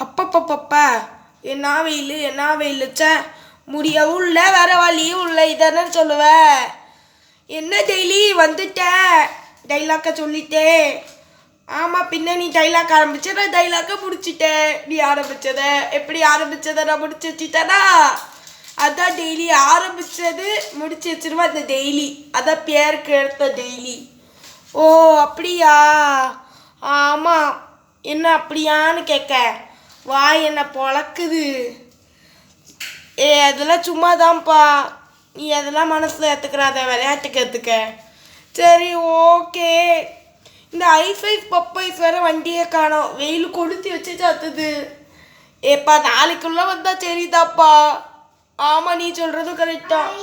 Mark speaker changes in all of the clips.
Speaker 1: அப்பப்பப்பப்பா என்ன வெயில் ச்சே முடியவும் இல்லை வேற வழியும் இல்லை இதானே சொல்லுவேன். என்ன டெய்லி வந்துட்டேன் டைலாக்கை சொல்லிட்டே. ஆமாம் பின்ன நீ டைலாக் ஆரம்பிச்ச நான் டைலாக்கை முடிச்சிட்டேன். நீ ஆரம்பிச்சத எப்படி ஆரம்பிச்சதை நான் முடிச்சு வச்சுட்டேனா அதான் டெய்லி ஆரம்பித்தது முடிச்சு வச்சிருவேன் அந்த டெய்லி. அதான் பேருக்கு எடுத்த டெய்லி. ஓ அப்படியா? ஆமாம் என்ன அப்படியான்னு கேட்க வாய் என்ன பொழக்குது. அதெல்லாம் சும்மாதான்ப்பா, நீ அதெல்லாம் மனசில் ஏற்றுக்கிறாத, விளையாட்டுக்கு ஏற்றுக்க. சரி ஓகே. இந்த ஐஸ் பப்பைஸ் வேறு வண்டியை காணோம், வெயில் கொடுத்து வச்சு சாத்துது. ஏப்பா நாளைக்குள்ளே வந்தால் சரிதாப்பா. ஆமாம் நீ சொல்கிறதும் கரெக்டாக.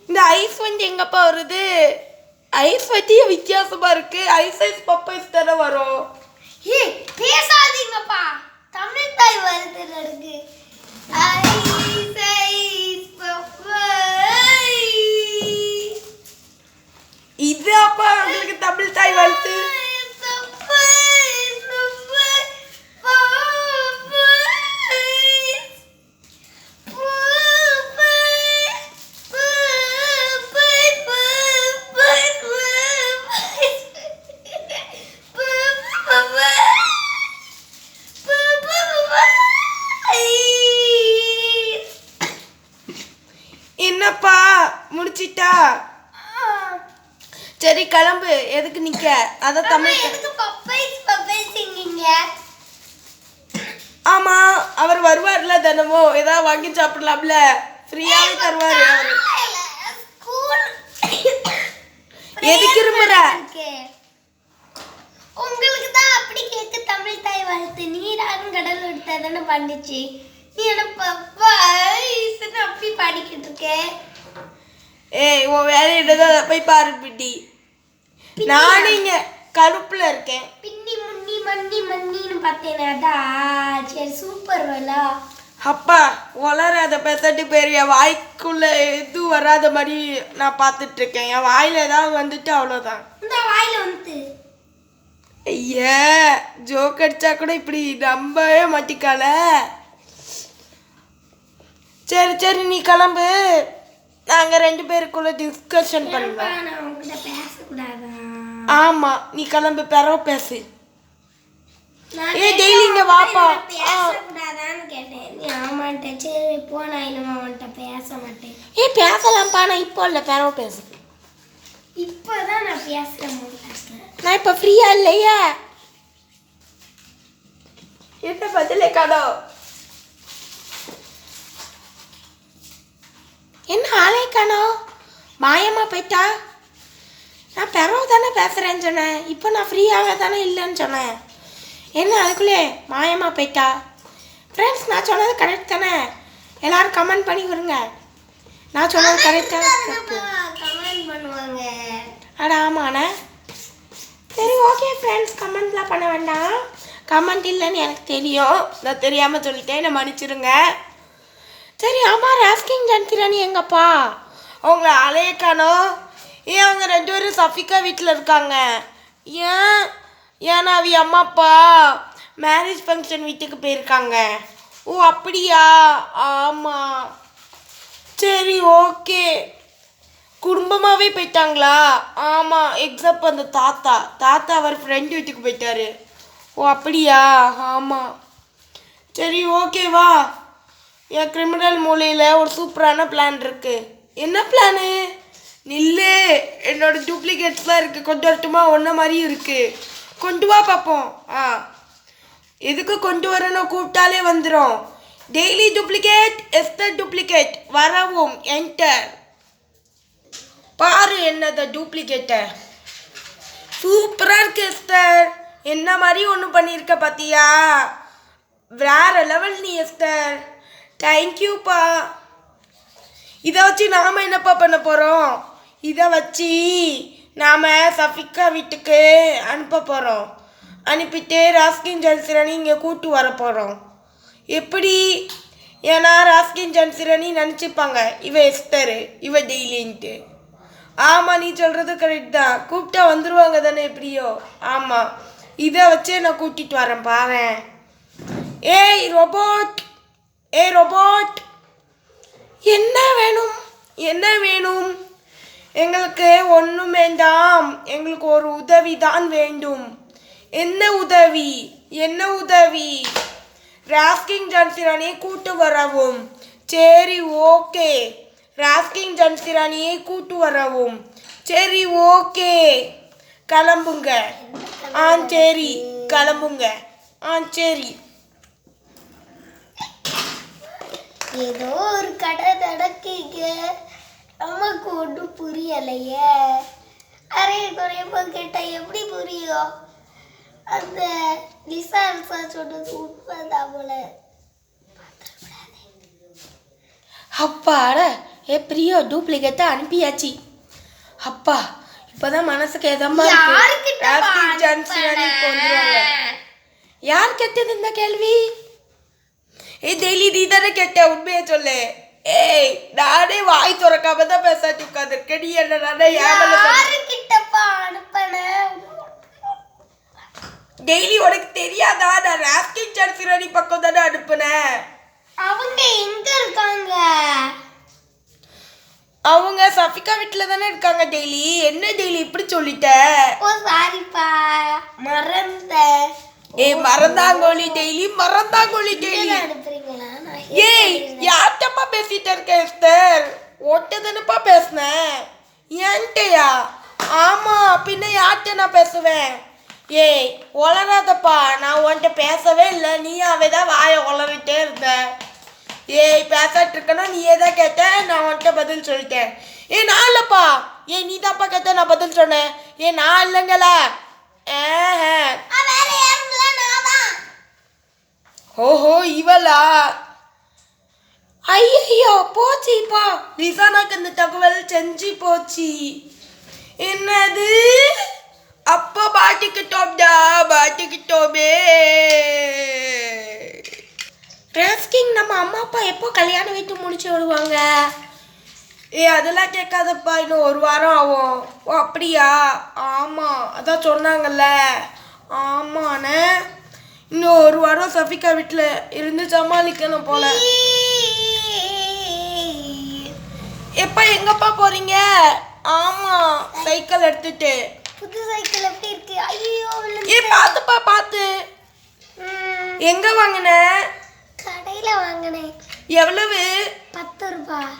Speaker 1: இந்த ஐஸ் வண்டி எங்கப்பா வருது? ஐஸ் வண்டியே வித்தியாசமா இருக்கு. ஐஸ் பப்பைஸ் தானே வரும்.
Speaker 2: பேசாதீங்கப்பா, தமிழ் தாய் வருது எனக்கு.
Speaker 1: இது அப்பா உங்களுக்கு தமிழ் தாய் வருது. என்னப்பா முடிச்சிட்டா? சரி கிளம்பு. எதுக்கு நிக்க? அதான் தமிழ். ஆமா அவர் வருவார்ல தினமும், ஏதாவது வாங்கி சாப்பிடலாம்ல, ஃப்ரீயாவே தருவாரு அவரு. எதுக்கு இருமுற?
Speaker 2: உங்களுக்கு தான் அப்படி கேட்க தமிழ் தாய் வாழ்த்து. நீராடும் கடல் விட்டதானே பண்ணிச்சு. நீ என்ன அப்படி பாடிக்கிட்டு இருக்க?
Speaker 1: ஏய் உன் வேலை என்னதான் போய் பாரு பிட்டி. நானும் இங்க கருப்புல இருக்கேன்.
Speaker 2: பின்னி முன்னி மண்ணி மண்ணின்னு பார்த்தேனாடா. சரி சூப்பர் வேலா.
Speaker 1: அப்பா வளராத பேசாட்டி பேர் என் வாய்க்குள்ள எதுவும் வராத மாதிரி நான் பார்த்துட்டு இருக்கேன். என் வாயில ஏதாவது வந்துட்டு அவ்வளோதான்.
Speaker 2: இந்த வாயில வந்து
Speaker 1: ஐயா ஜோக் அடிச்சா கூட இப்படி நம்பவே மாட்டிக்கால. சரி சரி நீ கிளம்பு, நாங்கள் 2 பேருக்குள்ள டிஸ்கஷன் பண்ணலாம். ஆமாம் நீ கிளம்பு, பிறகு பேசு. ஏ டெய்லி இங்க வாப்பா. ஏ பேசலாம்ப்பா, நான் இப்போ இல்லை பிறகு பேசு.
Speaker 2: இப்போதான் நான் பேசுறேன்.
Speaker 1: நான் இப்போ ஃப்ரீயா இல்லையா? என்ன பதிலே காணோம். என்ன ஆளே காணோம், மாயமா போயிட்டா. நான் பிறகு தானே பேசுகிறேன்னு சொன்னேன், இப்போ நான் ஃப்ரீயாக தானே இல்லைன்னு சொன்னேன். என்ன அதுக்குள்ளே மாயமா போயிட்டா? ஃப்ரெண்ட்ஸ் நான் சொன்னது கரெக்ட் தானே? எல்லோரும் கமெண்ட் பண்ணி விடுங்க. நான் சொன்னது கரெக்டாக
Speaker 2: கமெண்ட் பண்ணுவாங்க.
Speaker 1: அட ஆமாண்ணே. சரி ஓகே ஃப்ரெண்ட்ஸ், கமெண்ட்லாம் பண்ண வேண்டாம். கமெண்ட் இல்லைன்னு எனக்கு தெரியும், நான் தெரியாமல் சொல்லிட்டேன், என்னை மன்னிச்சிடுங்க. சரி ஆமாம் ராஸ்கிங் ஜன்சிராணி எங்கப்பா? அவங்கள ஆளையே காணோம். ஏன் அவங்க 2 பேரும் சஃபிகா வீட்டில் இருக்காங்க. ஏன்னா அவி அம்மா அப்பா மேரேஜ் ஃபங்க்ஷன் வீட்டுக்கு போயிருக்காங்க. ஓ அப்படியா? ஆமாம் சரி ஓகே. குடும்பமாகவே போயிட்டாங்களா? ஆமாம் எக்ஸாம்பிள் அந்த தாத்தா அவர் ஃப்ரெண்ட் வீட்டுக்கு போயிட்டாரு. ஓ அப்படியா? ஆமாம் சரி ஓகேவா. என் கிரிமினல் மூலையில் ஒரு சூப்பரான பிளான் இருக்குது. என்ன பிளானு? நில்லு, என்னோட டூப்ளிகேட்ஸ்லாம் இருக்குது, கொண்டு வரட்டுமா? ஒன்றை மாதிரியும் இருக்குது, கொண்டு வா பார்ப்போம். எதுக்கு கொண்டு வரணும், கூப்பிட்டாலே வந்துடும். டெய்லி டூப்ளிகேட் எஸ்டர் டூப்ளிகேட் வரவும் என்டர். பாரு என்னது டூப்ளிகேட்டை, சூப்பராக இருக்கு எஸ்டர். என்ன மாதிரி ஒன்று பண்ணியிருக்க பார்த்தியா? வேற லெவல் நீ எஸ்டர். தேங்க்யூப்பா. இதை வச்சு நாம் என்னப்பா பண்ண போகிறோம்? இதை வச்சு நாம் சஃபிகா வீட்டுக்கு அனுப்ப போகிறோம். அனுப்பிட்டு ராஸ்கின் ஜன்சிராணி இங்கே கூட்டு வர போகிறோம். எப்படி? ஏன்னா ராஸ்கின் ஜன்சிராணி நினச்சிப்பாங்க இவ எஸ்டரு, இவ டெய்லின்ட்டு. ஆமாம் நீ சொல்கிறது கரெக்ட் தான், கூப்பிட்டா வந்துடுவாங்க தானே எப்படியோ. ஆமாம் இதை வச்சே நான் கூட்டிட்டு வரேன் பாரேன். ஏய் ரோபோட், ஏய் ரோபோட், என்ன வேணும், என்ன வேணும்? எங்களுக்கு ஒன்றும் வேண்டாம், எங்களுக்கு ஒரு உதவி தான் வேண்டும். என்ன உதவி, என்ன உதவி? ராஸ்கிங் ஜன்சிராணியை கூட்டு வரவும். சரி ஓகே, ராஸ்கிங் ஜன்சிராணியை கூட்டு வரவும். சரி ஓகே, கிளம்புங்க. சரி கிளம்புங்க. சரி.
Speaker 2: ஏதோ ஒரு கடை நடக்கீங்க, நமக்கு ஒன்றும் புரியலையே. அரைய குறையப்போ கேட்டால் எப்படி புரியும்? அந்த லிசா சொன்னது உண்மைதான் போல.
Speaker 1: அப்பாடா, எப்படியோ டூப்ளிகேட்டை அனுப்பியாச்சு. அப்பா, இப்போதான் மனசுக்கு எதமா இருக்கு. யார் கேட்டது இந்த கேள்வி? டெய்லி நீ தானே கேட்ட, உண்மையை சொல்லு. ஏய், நானே வாய் திறக்காம தான் பேசாட்டி உட்காந்துருக்கேன். நீ என்ன டெய்லி உனக்கு தெரியாதா? நான் ராஸ்கிங் ஜன்சிராணி பக்கம் தானே அனுப்புனேன்.
Speaker 2: அவங்க எங்க இருக்காங்க?
Speaker 1: அவங்க சஃபிகா வீட்டில் தானே இருக்காங்க. டெய்லி என்ன டெய்லி இப்படி சொல்லிட்ட?
Speaker 2: ஓ சாரிப்பா, மறந்தேன்.
Speaker 1: ஏய் மறந்தாங்கோலி, டெய்லி மறந்தாங்கோலி டெய்லி. ஏய் யார்கிட்டப்பா பேசிட்டு இருக்க எஸ்தர்? ஒட்ட தானப்பா பேசுனேன். ஏன்ட்டையா? ஆமா, பின்ன யார்கிட்ட நான் பேசுவேன்? ஏய் உளராதப்பா, நான் உன்கிட்ட பேசவே இல்லை. நீயாவே தான் வாயை உளறிட்டே இருந்த. ஏய் பேசாட்டு இருக்கனா, நீயே தான் கேட்ட, நான் உன்கிட்ட பதில் சொல்லிட்டேன். நான் இல்லைப்பா. நீ தான்ப்பா கேட்ட, நான் பதில் சொன்னேன். நான் இல்லைங்கள. ஓஹோ இவளா? ஐயோ போச்சுப்பா, லிசானாக்கு இந்த தகவல் செஞ்சு போச்சு. என்னது? அப்போ மாட்டிக்கிட்டோம்டா, மாட்டிக்கிட்டோமே. ராஸ்கிங், நம்ம அம்மா அப்பா எப்போ கல்யாண வீட்டு முடிச்சு விடுவாங்க? அதெல்லாம் கேட்காதப்பா, இன்னும் 1 வாரம் ஆகும். ஓ அப்படியா? ஆமாம், அதான் சொன்னாங்கல்ல. ஆமாண்ணே, இன்னும் 1 வாரம் சஃபிகா வீட்டில் இருந்து சமாளிக்கணும் போல. எப்போ எங்கப்பா போறீங்க? ஆமாம், சைக்கிள் எடுத்துட்டு.
Speaker 2: புது சைக்கிள் எப்படி இருக்கு? ஐயோ
Speaker 1: பார்த்துப்பா, பார்த்து. எங்க வாங்கின?
Speaker 2: கடையில வாங்கினேன்.
Speaker 1: எவ்வளவு?
Speaker 2: 10 ரூபாய்.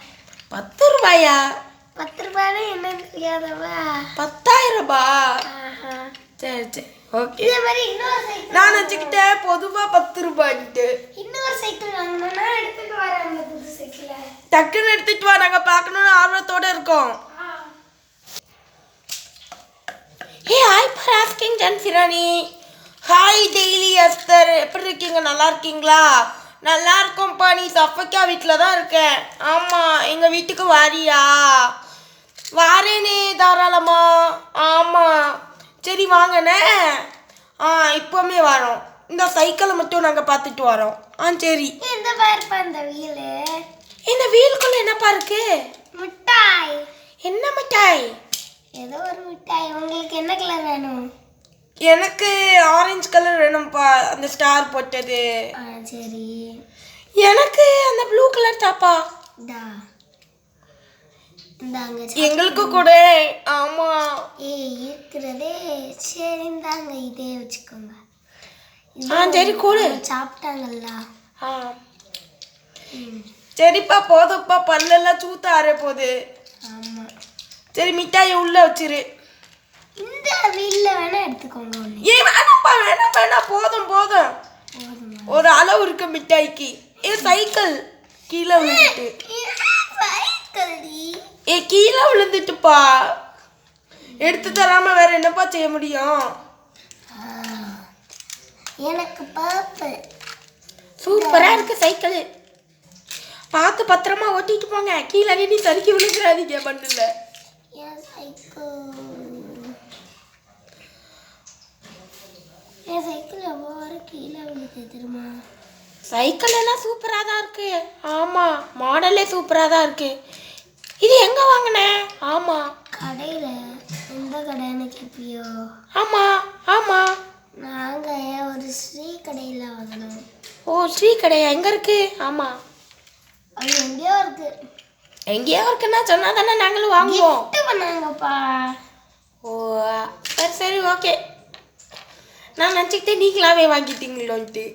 Speaker 1: 10 ரூபாயா?
Speaker 2: 10 ரூபாய்னா என்னன்னு தெரியாதவா?
Speaker 1: 10,000 ரூபாய். சரி சரி ஓகே.
Speaker 2: இதே மாதிரி இன்னொரு சைக்கிள்
Speaker 1: நான் வச்சுக்கிட்டேன் பொதுவா 10 ரூபாய்ட்டு.
Speaker 2: இன்னொரு சைக்கிள் வாங்கணும்னா எடுத்துட்டு வரேன். அந்த புது சைக்கிளை
Speaker 1: டக்குன்னு எடுத்துட்டு வா, நாங்க பார்க்கணும்னு ஆர்வத்தோட இருக்கோம். ஹாய் ராஸ்கிங் ஜன்சிராணி. ஹாய் டெய்லி எஸ்தர், எப்படி இருக்கீங்க? நல்லா இருக்கீங்களா? நல்லா இருக்கோம்ப்பா. நீ சஃபிகா வீட்டில் தான் இருக்கேன். ஆமாம், எங்கள் வீட்டுக்கு வாரியா? வாரேனே, தாராளமா. ஆமாம் சரி வாங்கண்ணே. இப்போவுமே வரோம். இந்த சைக்கிளை மட்டும் நாங்கள் பார்த்துட்டு வரோம். சரி.
Speaker 2: இந்த பாருப்பா, இந்த வீலு.
Speaker 1: இந்த வீலுக்குள்ள என்னப்பா இருக்கு?
Speaker 2: மிட்டாய்.
Speaker 1: என்ன மிட்டாய்?
Speaker 2: ஏதோ ஒரு மிட்டாய். உங்களுக்கு என்ன கலர் வேணும்?
Speaker 1: எனக்கு ஆரஞ்சு கலர் வேணும்ப்பா, அந்த ஸ்டார் போட்டது.
Speaker 2: சரி.
Speaker 1: எனக்கு அந்த ப்ளூ கலர் தாப்பா. எங்களுக்கு கூட. ஆமா
Speaker 2: இருக்கிறதே. சரி இந்தாங்க, இதே வச்சுக்கோங்க.
Speaker 1: சரி கூட
Speaker 2: சாப்பிட்டாங்கல்ல.
Speaker 1: சரிப்பா, போதும்ப்பா, பல்லெல்லாம் சூத்த ஆற போகுது.
Speaker 2: ஆமா
Speaker 1: சரி, மிட்டாயை உள்ள வச்சிரு.
Speaker 2: இந்த வீல்ல வேணா எடுத்துக்கோங்க.
Speaker 1: வேணாம்ப்பா, வேணாம் வேணாம், போதும் போதும். ஒரு அளவு இருக்கு மிட்டாய்க்கு. சைக்கிள் கீழே விழுந்துட்டு. கீழே விழுந்துட்டுப்பா. எடுத்து தராம வேற என்னப்பா செய்ய முடியும்?
Speaker 2: எனக்கு பர்பிள்.
Speaker 1: சூப்பரா இருக்கு சைக்கிள். பார்த்து பத்திரமா ஓட்டிட்டு போங்க. கீழே நீ சறுக்கி விழுந்துடாதீங்க மண்ணுல.
Speaker 2: என் சைக்கிள் எவ்வளோ கீழே விழுது தெரியுமா?
Speaker 1: சைக்கிள் எல்லாம் சூப்பராக தான் இருக்கு. ஆமாம், மாடலே சூப்பராக தான் இருக்கு. இது எங்கே வாங்கினேன்? ஆமாம்,
Speaker 2: கடையில். எந்த கடைன்னு கேட்பியோ?
Speaker 1: ஆமாம் ஆமாம்.
Speaker 2: நான்
Speaker 1: ஓ ஸ்ரீ கடையா எங்கே இருக்கு? ஆமாம்,
Speaker 2: அது எங்கேயோ இருக்கு.
Speaker 1: எங்கேயோ இருக்குன்னா சொன்னால் தானே நாங்களும் வாங்குவோம்.
Speaker 2: gift பண்ணாங்கப்பா.
Speaker 1: ஓ சரி சரி ஓகே. நான் நினச்சிக்கிட்டே நீங்களாவே வாங்கிட்டீங்களோன்ட்டு.